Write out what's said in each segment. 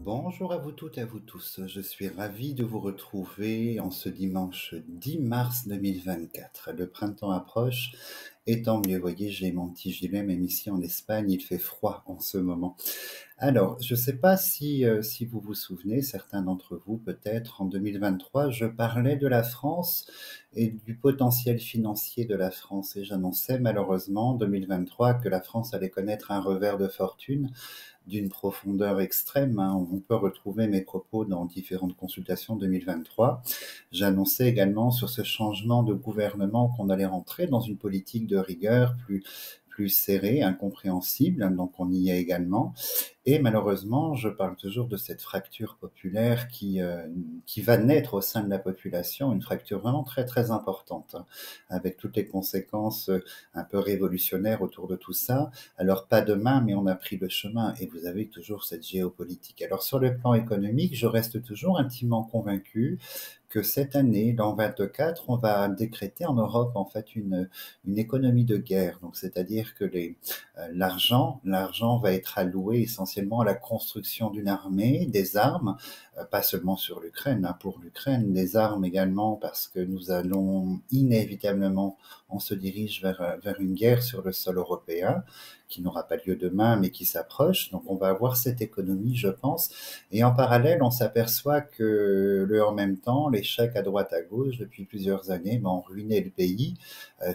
Bonjour à vous toutes et à vous tous. Je suis ravi de vous retrouver en ce dimanche 10 mars 2024. Le printemps approche et tant mieux. Vous voyez, j'ai mon petit gilet, même ici en Espagne, il fait froid en ce moment. Alors, je ne sais pas si vous vous souvenez, certains d'entre vous peut-être, en 2023, je parlais de la France et du potentiel financier de la France. Et j'annonçais malheureusement en 2023 que la France allait connaître un revers de fortune d'une profondeur extrême, hein. On peut retrouver mes propos dans différentes consultations 2023. J'annonçais également sur ce changement de gouvernement qu'on allait rentrer dans une politique de rigueur plus serrée, incompréhensible, donc on y est également. Et malheureusement, je parle toujours de cette fracture populaire qui va naître au sein de la population, une fracture vraiment très très importante, hein, avec toutes les conséquences un peu révolutionnaires autour de tout ça. Alors pas demain, mais on a pris le chemin et vous avez toujours cette géopolitique. Alors sur le plan économique, je reste toujours intimement convaincu que cette année, l'an 24, on va décréter en Europe en fait une économie de guerre. Donc c'est-à-dire que l'argent va être alloué essentiellement à la construction d'une armée, des armes, pas seulement sur l'Ukraine, hein, pour l'Ukraine, des armes également parce que nous allons inévitablement, on se dirige vers une guerre sur le sol européen qui n'aura pas lieu demain, mais qui s'approche. Donc on va avoir cette économie, je pense. Et en parallèle, on s'aperçoit que en même temps, les chèques à droite à gauche, depuis plusieurs années, ont ruiné le pays.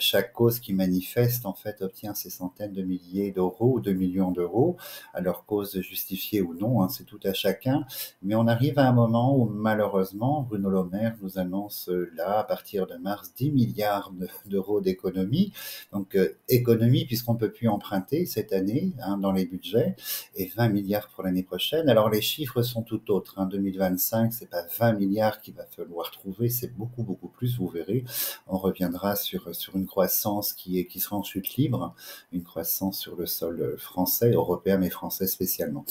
Chaque cause qui manifeste, en fait, obtient ces centaines de milliers d'euros ou de millions d'euros. Alors, cause justifiée ou non, hein, c'est tout à chacun. Mais on arrive à un moment où, malheureusement, Bruno Le Maire nous annonce là, à partir de mars, 10 milliards d'euros d'économie. Donc, économie, puisqu'on ne peut plus emprunter cette année, hein, dans les budgets, et 20 milliards pour l'année prochaine. Alors, les chiffres sont tout autres, hein. 2025, c'est pas 20 milliards qu'il va falloir trouver, c'est beaucoup, beaucoup plus, vous verrez. On reviendra sur une croissance qui sera en chute libre, une croissance sur le sol français, européen, mais français spécialement.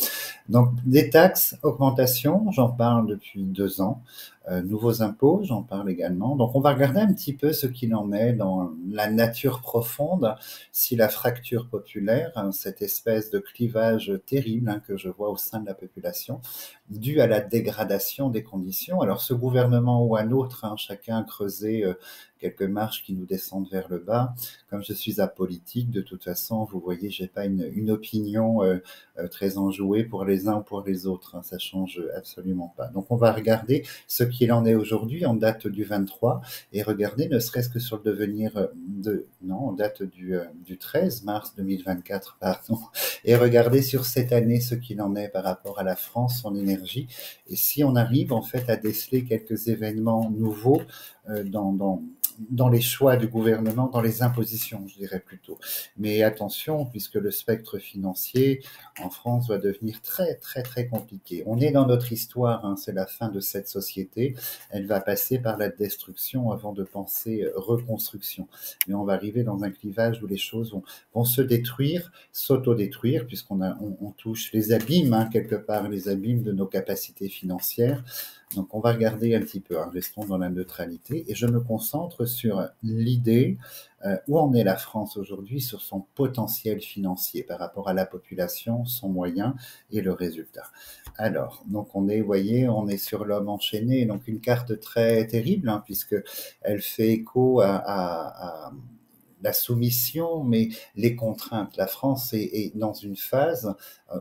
Donc, des taxes, augmentation, j'en parle depuis 2 ans. Nouveaux impôts, j'en parle également. Donc, on va regarder un petit peu ce qu'il en est dans la nature profonde, si la fracture populaire, hein, cette espèce de clivage terrible, hein, que je vois au sein de la population, dû à la dégradation des conditions. Alors, ce gouvernement ou un autre, hein, chacun a creusé quelques marches qui nous descendent vers le bas. Comme je suis apolitique, de toute façon, vous voyez, j'ai pas une opinion très enjouée pour les uns ou pour les autres, hein, ça change absolument pas. Donc, on va regarder ce qu'il en est aujourd'hui en date du 23 et regarder ne serait-ce que sur le devenir en date du 13 mars 2024, pardon, et regarder sur cette année ce qu'il en est par rapport à la France, son énergie, et si on arrive en fait à déceler quelques événements nouveaux dans les choix du gouvernement, dans les impositions, je dirais plutôt. Mais attention, puisque le spectre financier en France va devenir très, très, très compliqué. On est dans notre histoire, hein, c'est la fin de cette société. Elle va passer par la destruction avant de penser reconstruction. Mais on va arriver dans un clivage où les choses vont se détruire, s'autodétruire, on touche les abîmes, hein, quelque part, les abîmes de nos capacités financières. Donc on va regarder un petit peu, hein, restons dans la neutralité, et je me concentre sur l'idée où en est la France aujourd'hui sur son potentiel financier par rapport à la population, son moyen et le résultat. Alors, donc vous voyez, on est sur l'homme enchaîné, donc une carte très terrible, hein, puisque elle fait écho à la soumission, mais les contraintes. La France est dans une phase,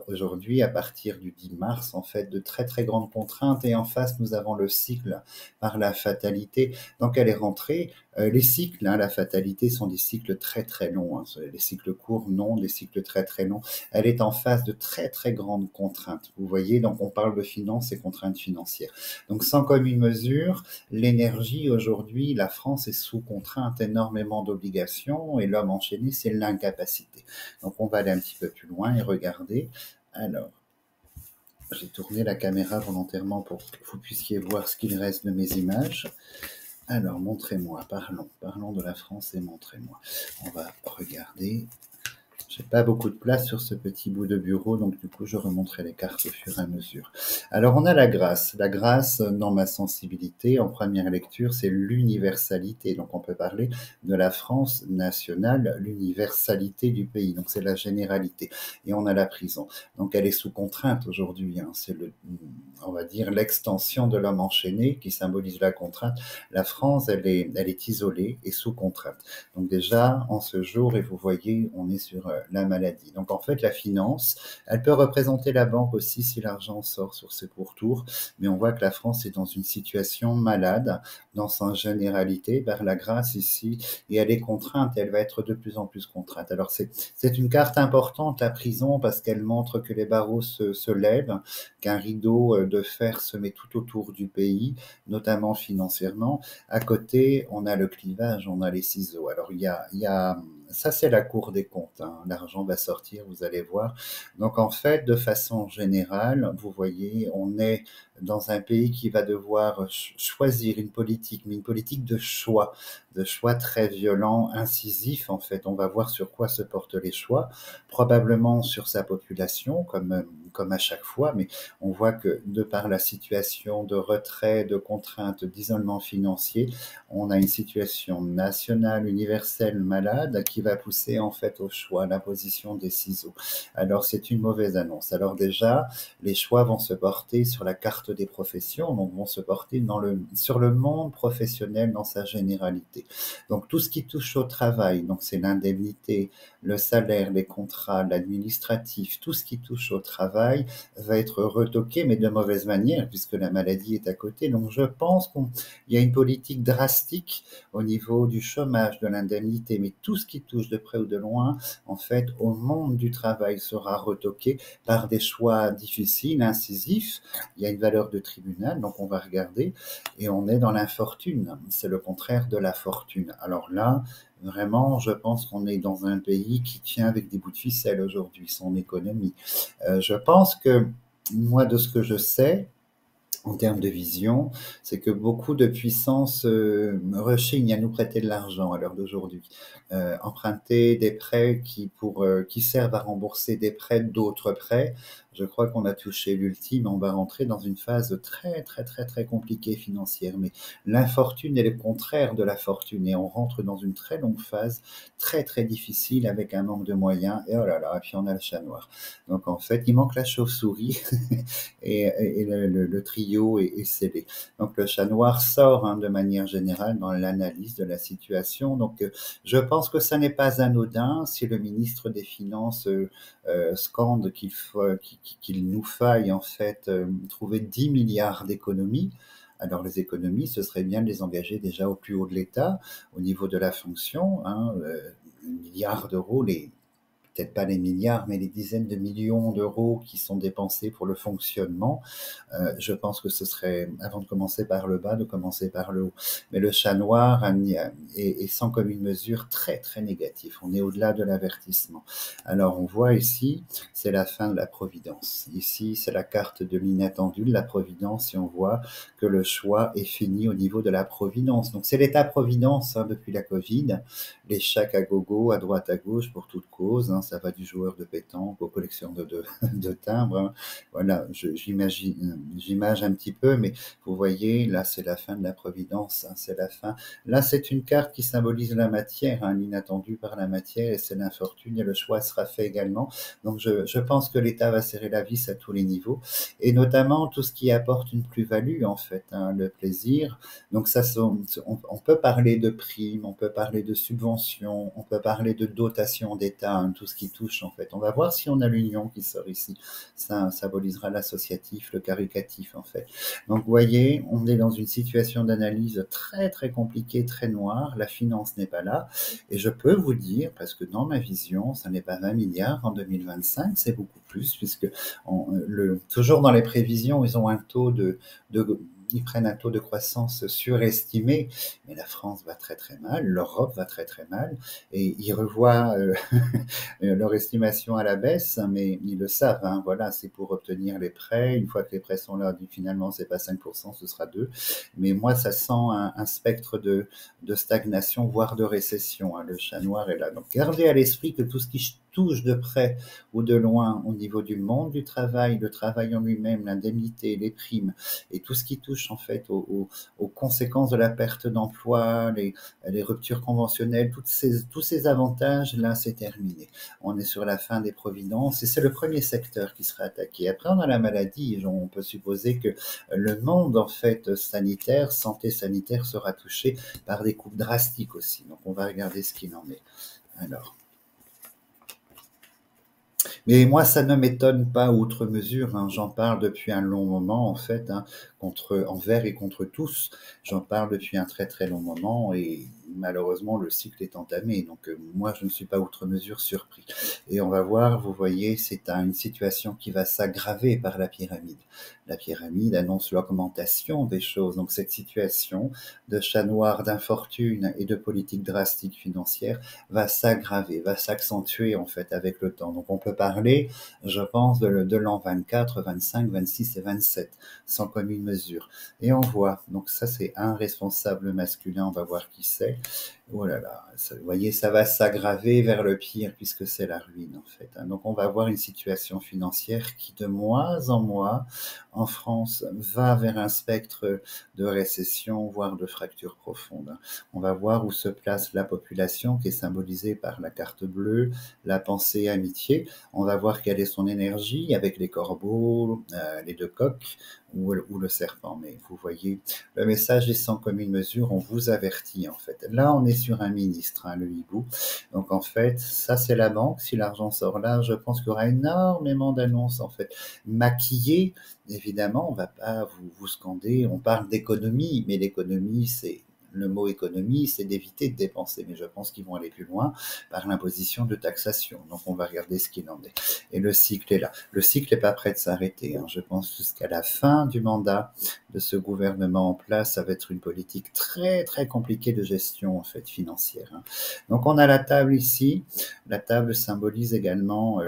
aujourd'hui, à partir du 10 mars, en fait, de très, très grandes contraintes. Et en face, nous avons le cycle par la fatalité. Donc, elle est rentrée Les cycles, hein, la fatalité sont des cycles très très longs, hein. Les cycles courts, non, les cycles très très longs. Elle est en face de très très grandes contraintes. Vous voyez, donc on parle de finances et contraintes financières. Donc sans commune mesure, l'énergie aujourd'hui, la France est sous contrainte, énormément d'obligations, et l'homme enchaîné, c'est l'incapacité. Donc on va aller un petit peu plus loin et regarder. Alors, j'ai tourné la caméra volontairement pour que vous puissiez voir ce qu'il reste de mes images. Alors, montrez-moi, parlons de la France et montrez-moi. On va regarder. J'ai pas beaucoup de place sur ce petit bout de bureau, donc du coup, je remonterai les cartes au fur et à mesure. Alors, on a la grâce. La grâce, dans ma sensibilité, en première lecture, c'est l'universalité. Donc, on peut parler de la France nationale, l'universalité du pays. Donc, c'est la généralité. Et on a la prison. Donc, elle est sous contrainte aujourd'hui, hein. C'est on va dire, l'extension de l'homme enchaîné qui symbolise la contrainte. La France, elle est isolée et sous contrainte. Donc déjà, en ce jour, et vous voyez, on est sur la maladie. Donc en fait, la finance, elle peut représenter la banque aussi si l'argent sort sur ses pourtours, mais on voit que la France est dans une situation malade dans sa généralité, vers la grâce ici, et elle est contrainte, elle va être de plus en plus contrainte. Alors c'est une carte importante, la prison, parce qu'elle montre que les barreaux se lèvent, qu'un rideau de fer se met tout autour du pays, notamment financièrement. À côté, on a le clivage, on a les ciseaux. Alors, ça c'est la Cour des comptes, hein. L'argent va sortir, vous allez voir. Donc, en fait, de façon générale, vous voyez, on est dans un pays qui va devoir choisir une politique, mais une politique de choix très violents, incisifs. En fait, on va voir sur quoi se portent les choix, probablement sur sa population, comme à chaque fois, mais on voit que de par la situation de retrait, de contraintes, d'isolement financier, on a une situation nationale, universelle, malade, qui va pousser en fait au choix, à l'imposition des ciseaux. Alors c'est une mauvaise annonce. Alors déjà, les choix vont se porter sur la carte des professions, donc vont se porter sur le monde professionnel dans sa généralité. Donc tout ce qui touche au travail, donc c'est l'indemnité, le salaire, les contrats, l'administratif, tout ce qui touche au travail va être retoqué, mais de mauvaise manière, puisque la maladie est à côté. Donc je pense qu'il y a une politique drastique au niveau du chômage, de l'indemnité, mais tout ce qui touche de près ou de loin, en fait, au monde du travail sera retoqué par des choix difficiles, incisifs. Il y a une valeur de tribunal, donc on va regarder, et on est dans l'infortune. C'est le contraire de la fortune. Alors là, vraiment, je pense qu'on est dans un pays qui tient avec des bouts de ficelle aujourd'hui, son économie. Je pense que moi, de ce que je sais, en termes de vision, c'est que beaucoup de puissances rechignent à nous prêter de l'argent à l'heure d'aujourd'hui. Emprunter des prêts qui servent à rembourser des prêts d'autres prêts. Je crois qu'on a touché l'ultime, on va rentrer dans une phase très très très très compliquée financière. Mais l'infortune est le contraire de la fortune et on rentre dans une très longue phase très très difficile avec un manque de moyens. Et oh là là, et puis on a le chat noir. Donc en fait, il manque la chauve-souris et le trio est scellé. Donc le chat noir sort, hein, de manière générale dans l'analyse de la situation. Donc je pense que ça n'est pas anodin si le ministre des Finances scande qu'il nous faille en fait trouver 10 milliards d'économies. Alors les économies, ce serait bien de les engager déjà au plus haut de l'État, au niveau de la fonction, hein, milliards d'euros, peut-être pas les milliards, mais les dizaines de millions d'euros qui sont dépensés pour le fonctionnement. Je pense que ce serait, avant de commencer par le bas, de commencer par le haut. Mais le chat noir est sans commune mesure très très négatif. On est au-delà de l'avertissement. Alors on voit ici, c'est la fin de la providence. Ici, c'est la carte de l'inattendu, de la providence, et on voit que le choix est fini au niveau de la providence. Donc c'est l'état-providence, hein, depuis la Covid, les chèques à gogo, à droite, à gauche, pour toute cause, hein. Ça va du joueur de pétanque aux collections de timbres, hein. Voilà, j'image un petit peu, mais vous voyez, là, c'est la fin de la providence, hein, c'est la fin. Là, c'est une carte qui symbolise la matière, hein, l'inattendu par la matière, et c'est l'infortune, et le choix sera fait également. Donc, je pense que l'État va serrer la vis à tous les niveaux, et notamment tout ce qui apporte une plus-value, en fait, hein, le plaisir. Donc, ça, peut parler de primes, on peut parler de subventions, on peut parler de dotation d'État, hein, tout ce ce qui touche en fait. On va voir si on a l'union qui sort ici. Ça symbolisera l'associatif, le caricatif en fait. Donc vous voyez, on est dans une situation d'analyse très très compliquée, très noire. La finance n'est pas là. Et je peux vous dire, parce que dans ma vision, ça n'est pas 20 milliards en 2025, c'est beaucoup plus, puisque toujours dans les prévisions, ils ont un taux ils prennent un taux de croissance surestimé, mais la France va très très mal, l'Europe va très très mal, et ils revoient leur estimation à la baisse, mais ils le savent, hein, voilà, c'est pour obtenir les prêts. Une fois que les prêts sont là, finalement, c'est pas 5%, ce sera 2%. Mais moi, ça sent un spectre de stagnation, voire de récession. Hein, le chat noir est là. Donc, gardez à l'esprit que tout ce qui touche de près ou de loin au niveau du monde du travail, le travail en lui-même, l'indemnité, les primes, et tout ce qui touche en fait aux conséquences de la perte d'emploi, les ruptures conventionnelles, tous ces avantages-là, c'est terminé. On est sur la fin des providences et c'est le premier secteur qui sera attaqué. Après, on a la maladie. On peut supposer que le monde, en fait, sanitaire, santé sanitaire sera touché par des coupes drastiques aussi. Donc, on va regarder ce qu'il en est. Alors. Mais moi, ça ne m'étonne pas outre mesure. Hein. J'en parle depuis un long moment, en fait, hein, envers et contre tous. J'en parle depuis un très très long moment et malheureusement, le cycle est entamé. Donc, moi, je ne suis pas outre mesure surpris. Et on va voir, vous voyez, c'est une situation qui va s'aggraver par la pyramide. La pyramide annonce l'augmentation des choses. Donc, cette situation de chat noir, d'infortune et de politique drastique financière va s'aggraver, va s'accentuer, en fait, avec le temps. Donc, on peut parler, je pense, de l'an 24, 25, 26 et 27, sans commune mesure. Et on voit, donc ça c'est un responsable masculin, on va voir qui c'est. Oh là là, vous voyez, ça va s'aggraver vers le pire puisque c'est la ruine en fait. Hein. Donc on va avoir une situation financière qui de mois en mois en France va vers un spectre de récession, voire de fracture profonde. Hein. On va voir où se place la population qui est symbolisée par la carte bleue, la pensée amitié. On va voir quelle est son énergie avec les corbeaux, les deux coqs ou le serpent. Mais vous voyez, le message est sans commune mesure, on vous avertit en fait. Là, on est sur un ministre, hein, le hibou. Donc en fait, ça c'est la banque. Si l'argent sort là, je pense qu'il y aura énormément d'annonces en fait. Maquillées, évidemment, on va pas vous scander, on parle d'économie, mais l'économie c'est... Le mot économie, c'est d'éviter de dépenser, mais je pense qu'ils vont aller plus loin par l'imposition de taxation. Donc, on va regarder ce qu'il en est. Et le cycle est là. Le cycle n'est pas prêt de s'arrêter. Hein. Je pense jusqu'à la fin du mandat de ce gouvernement en place, ça va être une politique très, très compliquée de gestion, en fait, financière. Hein. Donc, on a la table ici. La table symbolise également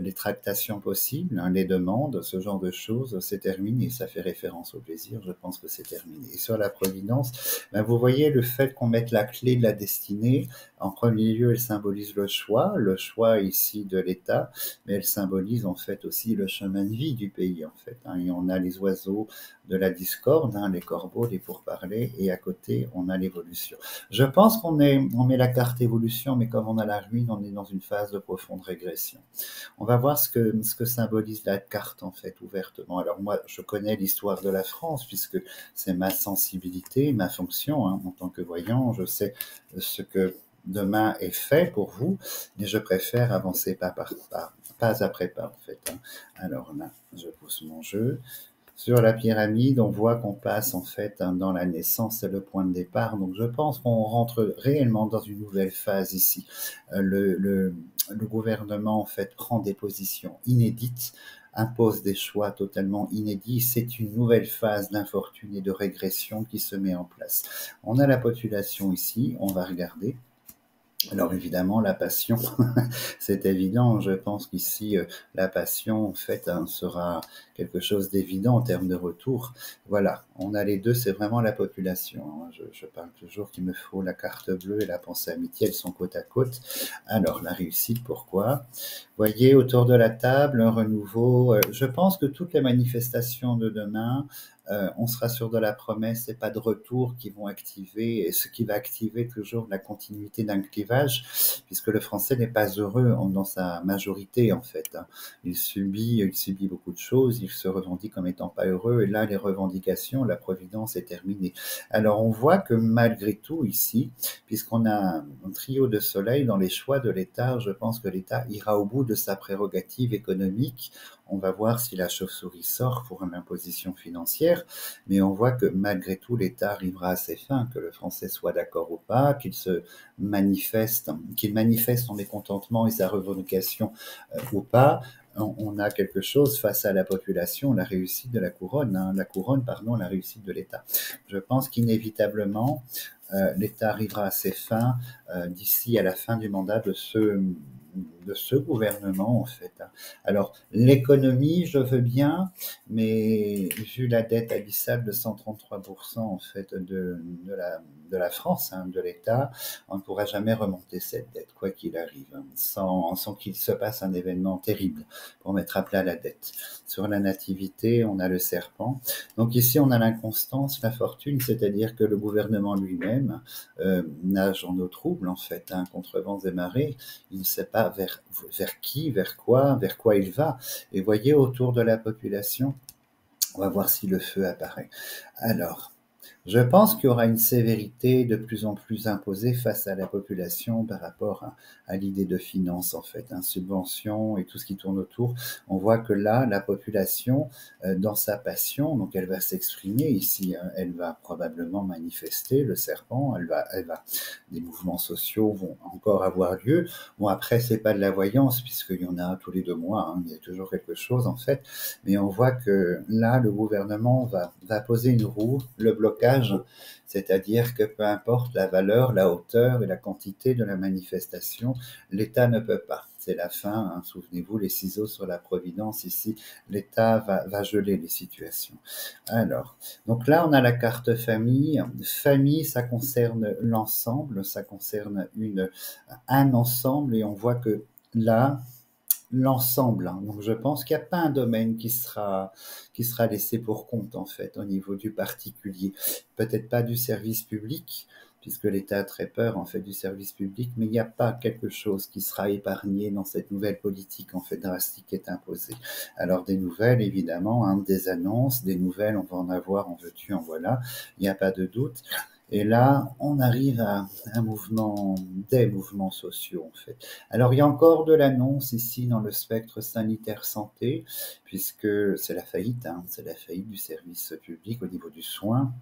les tractations possibles, hein, les demandes, ce genre de choses, c'est terminé. Ça fait référence au plaisir, je pense que c'est terminé. Et sur la providence, ben vous voyez le fait qu'on mette la clé de la destinée. En premier lieu, elle symbolise le choix ici de l'État, mais elle symbolise en fait aussi le chemin de vie du pays en fait. Hein. Et on a les oiseaux de la discorde, hein, les corbeaux, les pourparlers, et à côté, on a l'évolution. Je pense on met la carte évolution, mais comme on a la ruine, on est dans une phase de profonde régression. On va voir ce que symbolise la carte, en fait, ouvertement. Alors moi, je connais l'histoire de la France, puisque c'est ma sensibilité, ma fonction, hein, en tant que voyant. Je sais ce que demain est fait pour vous, mais je préfère avancer pas après pas, en fait. Hein. Alors là, je pousse mon jeu. Sur la pyramide, on voit qu'on passe en fait hein, dans la naissance, c'est le point de départ. Donc je pense qu'on rentre réellement dans une nouvelle phase ici. Le gouvernement en fait prend des positions inédites, impose des choix totalement inédits. C'est une nouvelle phase d'infortune et de régression qui se met en place. On a la population ici, on va regarder. Alors évidemment, la passion, c'est évident. Je pense qu'ici, la passion, en fait, hein, sera quelque chose d'évident en termes de retour. Voilà, on a les deux, c'est vraiment la population. Hein. Je parle toujours qu'il me faut la carte bleue et la pensée amitié, elles sont côte à côte. Alors, la réussite, pourquoi? Voyez, autour de la table, un renouveau. Je pense que toutes les manifestations de demain on sera sur de la promesse et pas de retour qui vont activer, et ce qui va activer toujours la continuité d'un clivage, puisque le français n'est pas heureux dans sa majorité en fait, hein. Il subit beaucoup de choses, il se revendique comme étant pas heureux, et là les revendications, la providence est terminée. Alors on voit que malgré tout ici, puisqu'on a un trio de soleil dans les choix de l'État, je pense que l'État ira au bout de sa prérogative économique. On va voir si la chauve-souris sort pour une imposition financière, mais on voit que malgré tout, l'État arrivera à ses fins, que le Français soit d'accord ou pas, qu'il manifeste son mécontentement et sa revendication ou pas. On a quelque chose face à la population, la réussite de la couronne, hein, la réussite de l'État. Je pense qu'inévitablement, l'État arrivera à ses fins d'ici à la fin du mandat de ce gouvernement, en fait. Alors, l'économie, je veux bien, mais vu la dette abyssale de 133% en fait de la France, hein, de l'État, on ne pourra jamais remonter cette dette, quoi qu'il arrive, hein, sans qu'il se passe un événement terrible pour mettre à plat la dette. Sur la nativité, on a le serpent. Donc ici, on a l'inconstance, la fortune, c'est-à-dire que le gouvernement lui-même nage en eau trouble, en fait, hein, contre vents et marées. Il ne sait pas vers qui, vers quoi il va. Et voyez, autour de la population, on va voir si le feu apparaît. Alors, je pense qu'il y aura une sévérité de plus en plus imposée face à la population par rapport à l'idée de finance, en fait, hein, subvention et tout ce qui tourne autour. On voit que là, la population, dans sa passion, donc elle va s'exprimer ici, hein, elle va probablement manifester le serpent, des mouvements sociaux vont encore avoir lieu. Bon, après, c'est pas de la voyance, puisqu'il y en a tous les 2 mois, hein, il y a toujours quelque chose, en fait, mais on voit que là, le gouvernement va poser une roue, le blocage, c'est-à-dire que peu importe la valeur, la hauteur et la quantité de la manifestation, l'État ne peut pas. C'est la fin, hein, souvenez-vous, les ciseaux sur la providence, ici, l'État va geler les situations. Alors, donc là, on a la carte famille. Famille, ça concerne l'ensemble, ça concerne un ensemble, et on voit que là, l'ensemble, hein. Donc je pense qu'il n'y a pas un domaine qui sera laissé pour compte, en fait, au niveau du particulier. Peut-être pas du service public, puisque l'État a très peur, en fait, du service public, mais il n'y a pas quelque chose qui sera épargné dans cette nouvelle politique, en fait, drastique qui est imposée. Alors des nouvelles, évidemment, hein, des annonces, des nouvelles, on va en avoir, en veux-tu, en voilà, il n'y a pas de doute. Et là, on arrive à des mouvements sociaux, en fait. Alors, il y a encore de l'annonce ici dans le spectre sanitaire santé, puisque c'est la faillite, hein, c'est la faillite du service public au niveau du soin.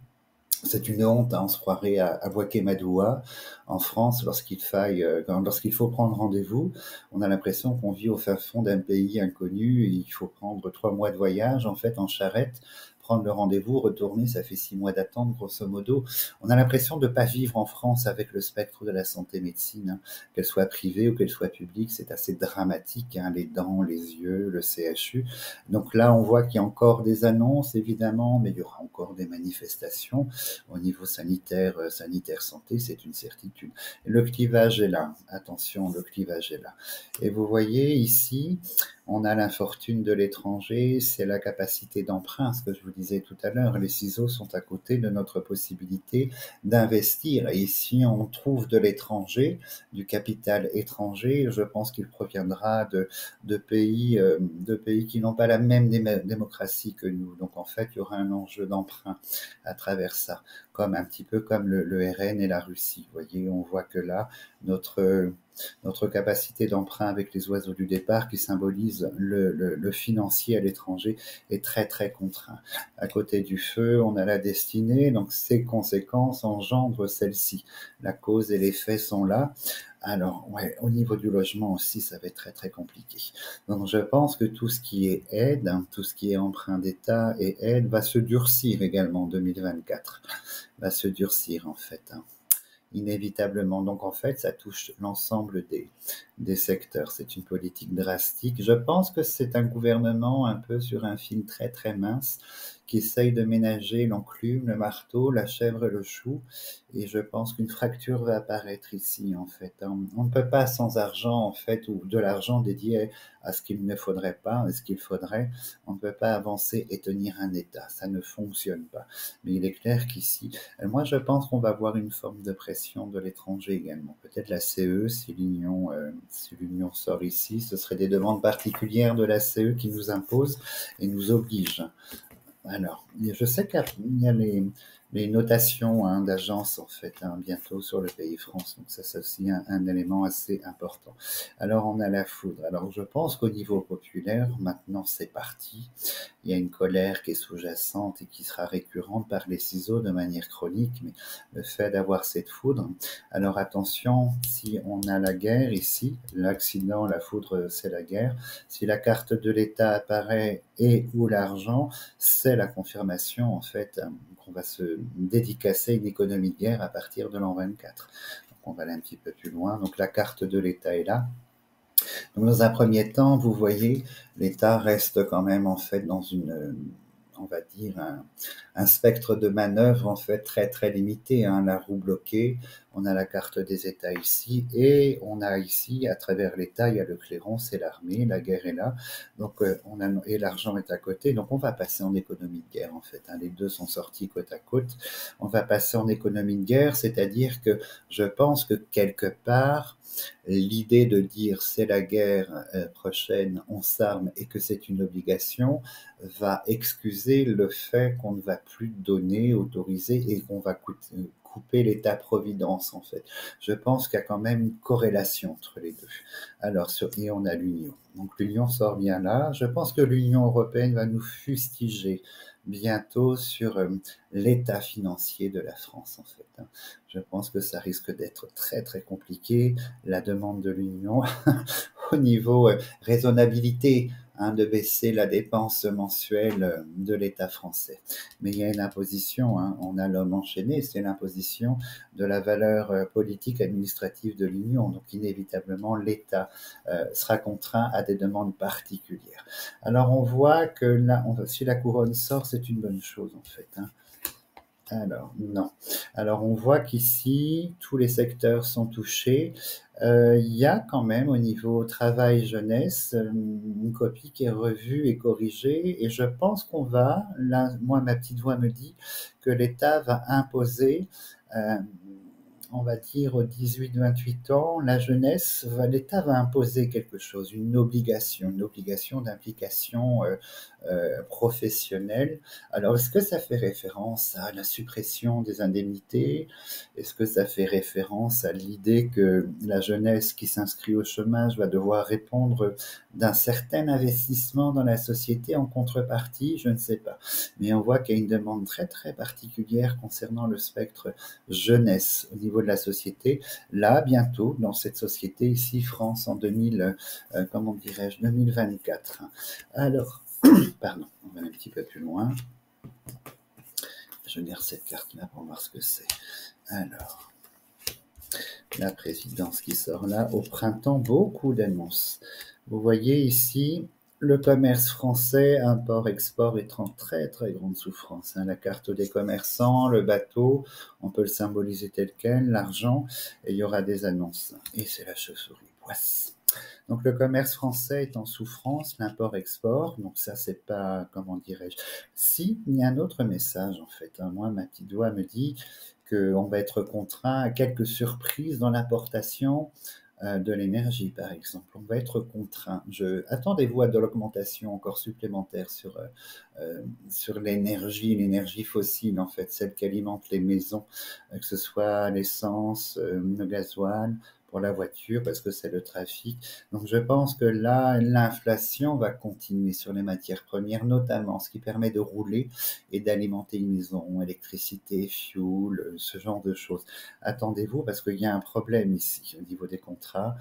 C'est une honte, hein, on se croirait à Waké-Madoua en France lorsqu'il faut prendre rendez-vous. On a l'impression qu'on vit au fin fond d'un pays inconnu et il faut prendre 3 mois de voyage, en fait, en charrette, prendre le rendez-vous, retourner, ça fait 6 mois d'attente, grosso modo. On a l'impression de ne pas vivre en France avec le spectre de la santé-médecine, hein, qu'elle soit privée ou qu'elle soit publique, c'est assez dramatique, hein, les dents, les yeux, le CHU. Donc là, on voit qu'il y a encore des annonces, évidemment, mais il y aura encore des manifestations au niveau sanitaire, sanitaire santé, c'est une certitude. Le clivage est là, attention, le clivage est là. Et vous voyez ici, on a l'infortune de l'étranger, c'est la capacité d'emprunt, ce que je vous disais tout à l'heure. Les ciseaux sont à côté de notre possibilité d'investir. Et si on trouve de l'étranger, du capital étranger, je pense qu'il proviendra de pays qui n'ont pas la même démocratie que nous. Donc en fait, il y aura un enjeu d'emprunt à travers ça, comme un petit peu comme le RN et la Russie. Vous voyez, on voit que là, notre capacité d'emprunt avec les oiseaux du départ, qui symbolise le financier à l'étranger, est très très contraint. À côté du feu, on a la destinée, donc ces conséquences engendrent celle-ci. La cause et l'effet sont là. Alors, ouais, au niveau du logement aussi, ça va être très très compliqué. Donc, je pense que tout ce qui est aide, hein, tout ce qui est emprunt d'État et aide, va se durcir également en 2024. Va se durcir, en fait, hein, inévitablement. Donc en fait, ça touche l'ensemble des secteurs. C'est une politique drastique. Je pense que c'est un gouvernement un peu sur un fil très très mince qui essaye de ménager l'enclume, le marteau, la chèvre et le chou. Et je pense qu'une fracture va apparaître ici, en fait. On ne peut pas sans argent, en fait, ou de l'argent dédié à ce qu'il ne faudrait pas, à ce qu'il faudrait. On ne peut pas avancer et tenir un État. Ça ne fonctionne pas. Mais il est clair qu'ici, moi, je pense qu'on va avoir une forme de pression de l'étranger également. Peut-être la CE, si l'Union sort ici, ce seraient des demandes particulières de la CE qui nous imposent et nous obligent. Alors, je sais qu'il y a les notations d'agences, en fait, bientôt sur le pays France. Donc ça, c'est aussi un élément assez important. Alors, on a la foudre. Alors, je pense qu'au niveau populaire, maintenant, c'est parti. Il y a une colère qui est sous-jacente et qui sera récurrente par les ciseaux de manière chronique, mais le fait d'avoir cette foudre. Alors, attention, si on a la guerre ici, l'accident, la foudre, c'est la guerre. Si la carte de l'État apparaît et ou l'argent, c'est la confirmation, en fait, qu'on va se dédicacer une économie de guerre à partir de l'an 24. Donc, on va aller un petit peu plus loin. Donc, la carte de l'État est là. Donc, dans un premier temps, vous voyez, l'État reste quand même, en fait, dans on va dire, un spectre de manœuvre en fait très très limité, la roue bloquée, on a la carte des États ici, et on a ici, à travers l'État, il y a le clairon, c'est l'armée, la guerre est là, donc et l'argent est à côté, donc on va passer en économie de guerre en fait, les deux sont sortis côte à côte, on va passer en économie de guerre, c'est-à-dire que je pense que quelque part, l'idée de dire c'est la guerre prochaine, on s'arme et que c'est une obligation, va excuser le fait qu'on ne va plus donner, autoriser et qu'on va couper l'État-providence en fait. Je pense qu'il y a quand même une corrélation entre les deux. Alors, et on a l'Union. Donc l'Union sort bien là. Je pense que l'Union européenne va nous fustiger bientôt sur l'état financier de la France en fait. Je pense que ça risque d'être très très compliqué. La demande de l'Union au niveau raisonnabilité, de baisser la dépense mensuelle de l'État français. Mais il y a une imposition, on a l'homme enchaîné, c'est l'imposition de la valeur politique administrative de l'Union. Donc inévitablement, l'État sera contraint à des demandes particulières. Alors on voit que là, si la couronne sort, c'est une bonne chose en fait. Alors, non. Alors, on voit qu'ici, tous les secteurs sont touchés. Il y a quand même, au niveau travail jeunesse, une copie qui est revue et corrigée. Et je pense qu'on va, là, moi, ma petite voix me dit que l'État va imposer, on va dire, aux 18-28 ans, la jeunesse, l'État va imposer quelque chose, une obligation d'implication professionnelle. Alors, est-ce que ça fait référence à la suppression des indemnités? Est-ce que ça fait référence à l'idée que la jeunesse qui s'inscrit au chômage va devoir répondre d'un certain investissement dans la société en contrepartie? Je ne sais pas. Mais on voit qu'il y a une demande très, très particulière concernant le spectre jeunesse au niveau de la société. Là, bientôt, dans cette société, ici, France, en 2024. Alors, pardon, on va aller un petit peu plus loin. Je lire cette carte-là pour voir ce que c'est. Alors, la présidence qui sort là, au printemps, beaucoup d'annonces. Vous voyez ici, le commerce français, import-export est en très très grande souffrance. La carte des commerçants, le bateau, on peut le symboliser tel quel, l'argent, et il y aura des annonces. Et c'est la chauve-souris. Poisse. Donc le commerce français est en souffrance, l'import-export, donc ça c'est pas, comment dirais-je. Si, il y a un autre message en fait. Moi, ma petite voix me dit qu'on va être contraint à quelques surprises dans l'importation de l'énergie, par exemple. On va être contraint. Attendez-vous à de l'augmentation encore supplémentaire sur l'énergie fossile, en fait, celle qui alimente les maisons, que ce soit l'essence, le gasoil, pour la voiture, parce que c'est le trafic. Donc je pense que là, l'inflation va continuer sur les matières premières, notamment ce qui permet de rouler et d'alimenter une maison, électricité, fuel, ce genre de choses. Attendez-vous, parce qu'il y a un problème ici au niveau des contrats.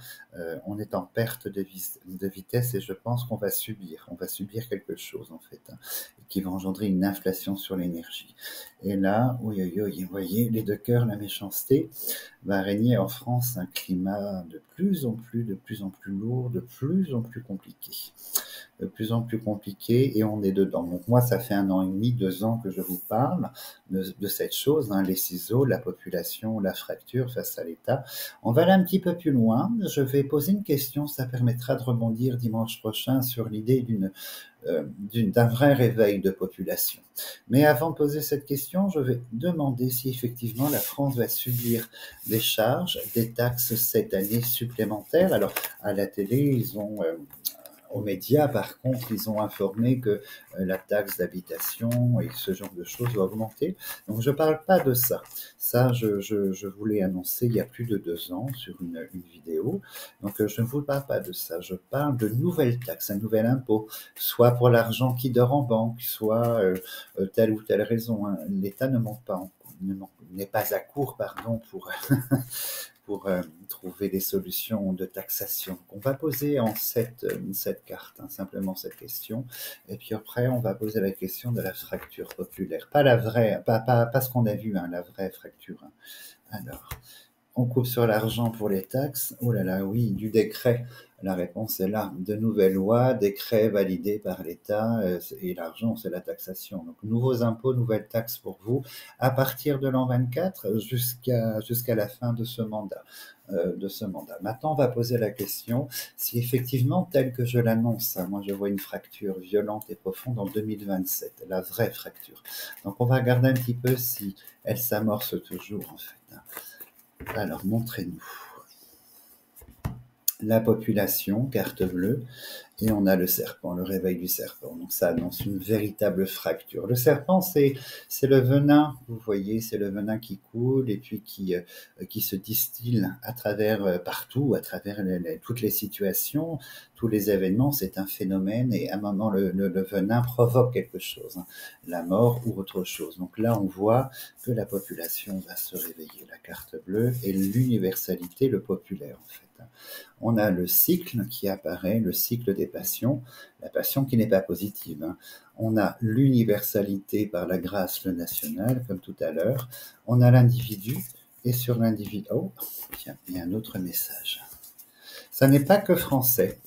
On est en perte de vitesse et je pense qu'on va subir quelque chose en fait, qui va engendrer une inflation sur l'énergie. Et là, oui, vous voyez, les deux cœurs, la méchanceté, va régner en France un climat de plus en plus lourd, de plus en plus compliqué. de plus en plus compliqué et on est dedans. Donc moi, ça fait 1 an et demi, 2 ans que je vous parle de cette chose, hein, les ciseaux, la population, la fracture face à l'État. On va aller un petit peu plus loin. Je vais poser une question, ça permettra de rebondir dimanche prochain sur l'idée d'un vrai réveil de population. Mais avant de poser cette question, je vais demander si effectivement la France va subir des charges, des taxes cette année supplémentaires. Alors, à la télé, aux médias, par contre, ils ont informé que la taxe d'habitation et ce genre de choses va augmenter. Donc, je ne parle pas de ça. Ça, je vous l'ai annoncé il y a plus de 2 ans sur une vidéo. Donc, je ne vous parle pas de ça. Je parle de nouvelles taxes, un nouvel impôt, soit pour l'argent qui dort en banque, soit telle ou telle raison, hein. L'État ne manque pas n'est pas à court, pardon, pour trouver des solutions de taxation. On va poser en cette carte, hein, simplement cette question. Et puis après, on va poser la question de la fracture populaire. Pas la vraie, pas ce qu'on a vu, hein, la vraie fracture. Hein. Alors, on coupe sur l'argent pour les taxes. Oh là là, oui, du décret. La réponse est là. De nouvelles lois, décrets validés par l'État et l'argent, c'est la taxation. Donc, nouveaux impôts, nouvelles taxes pour vous à partir de l'an 24 jusqu'à la fin de ce mandat. Maintenant, on va poser la question si effectivement, tel que je l'annonce, hein, moi je vois une fracture violente et profonde en 2027, la vraie fracture. Donc, on va regarder un petit peu si elle s'amorce toujours en fait. Alors, montrez-nous. La population, carte bleue, et on a le serpent, le réveil du serpent. Donc ça annonce une véritable fracture. Le serpent, c'est le venin, vous voyez, c'est le venin qui coule et puis qui se distille à travers partout, à travers toutes les situations, tous les événements. C'est un phénomène et à un moment, le venin provoque quelque chose, hein, la mort ou autre chose. Donc là, on voit que la population va se réveiller. La carte bleue et l'universalité, le populaire, en fait. On a le cycle qui apparaît, le cycle des passions, la passion qui n'est pas positive. Hein. On a l'universalité par la grâce, le national, comme tout à l'heure. On a l'individu, et sur l'individu... Oh, tiens, il y a un autre message. Ça n'est pas que français.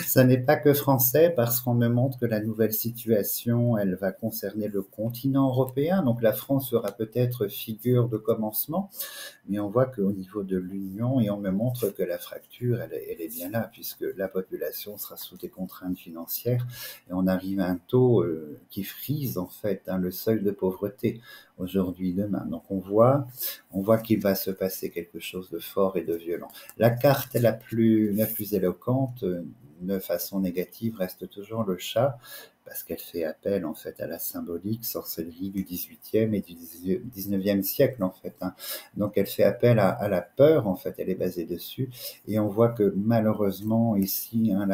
Ça n'est pas que français parce qu'on me montre que la nouvelle situation, elle va concerner le continent européen. Donc la France sera peut-être figure de commencement, mais on voit qu'au niveau de l'Union, et on me montre que la fracture, elle est bien là, puisque la population sera sous des contraintes financières, et on arrive à un taux qui frise en fait, hein, le seuil de pauvreté aujourd'hui, demain. Donc on voit qu'il va se passer quelque chose de fort et de violent. La carte la plus éloquente, de façon négative, reste toujours le chat, parce qu'elle fait appel en fait à la symbolique, sorcellerie du XVIIIe et du XIXe siècle en fait. Hein. Donc elle fait appel à la peur en fait, elle est basée dessus, et on voit que malheureusement ici, hein,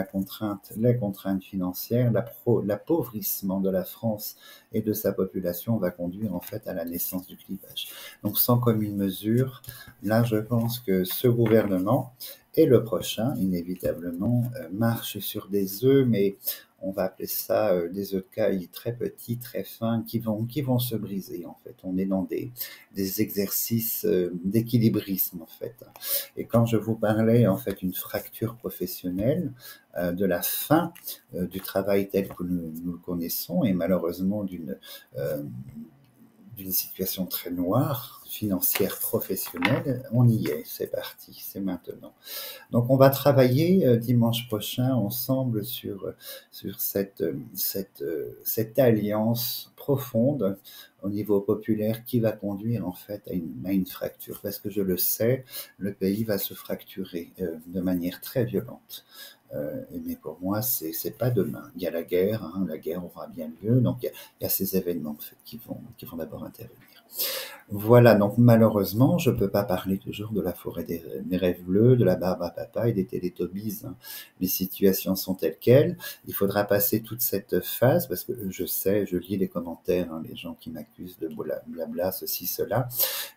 les contraintes financières, l'appauvrissement de la France et de sa population va conduire en fait à la naissance du clivage. Donc sans commune mesure, là je pense que ce gouvernement et le prochain, inévitablement, marche sur des œufs, mais on va appeler ça des œufs de caille très petits, très fins, qui vont se briser, en fait. On est dans des exercices d'équilibrisme, en fait. Et quand je vous parlais, en fait, d'une fracture professionnelle, de la fin du travail tel que nous le connaissons, et malheureusement d'une situation très noire, financière, professionnelle, on y est, c'est parti, c'est maintenant. Donc on va travailler dimanche prochain ensemble sur cette alliance profonde au niveau populaire qui va conduire en fait à une fracture. Parce que je le sais, le pays va se fracturer de manière très violente. Mais pour moi, c'est pas demain. Il y a la guerre, hein, la guerre aura bien lieu, donc il y a ces événements en fait, qui vont d'abord intervenir. Voilà, donc malheureusement, je ne peux pas parler toujours de la forêt des rêves bleus, de la barbe à papa et des Télétobies. Hein. Les situations sont telles quelles. Il faudra passer toute cette phase, parce que je sais, je lis les commentaires, hein, les gens qui m'accusent de blabla, ceci, cela.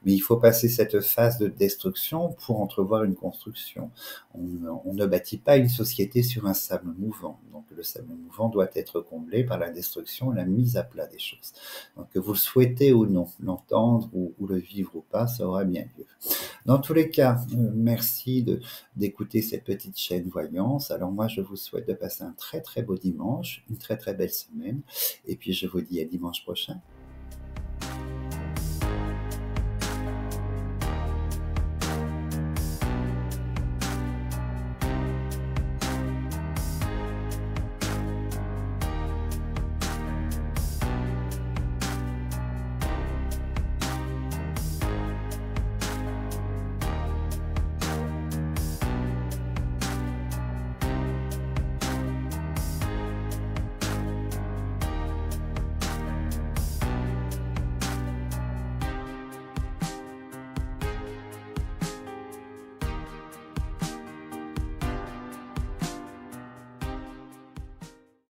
Mais il faut passer cette phase de destruction pour entrevoir une construction. On ne bâtit pas une société sur un sable mouvant. Donc le sable mouvant doit être comblé par la destruction et la mise à plat des choses. Donc que vous le souhaitez ou non, l'entendre ou le vivre ou pas, ça aura bien lieu. Dans tous les cas, merci d'écouter cette petite chaîne Voyance. Alors moi, je vous souhaite de passer un très, très beau dimanche, une très, très belle semaine et puis je vous dis à dimanche prochain.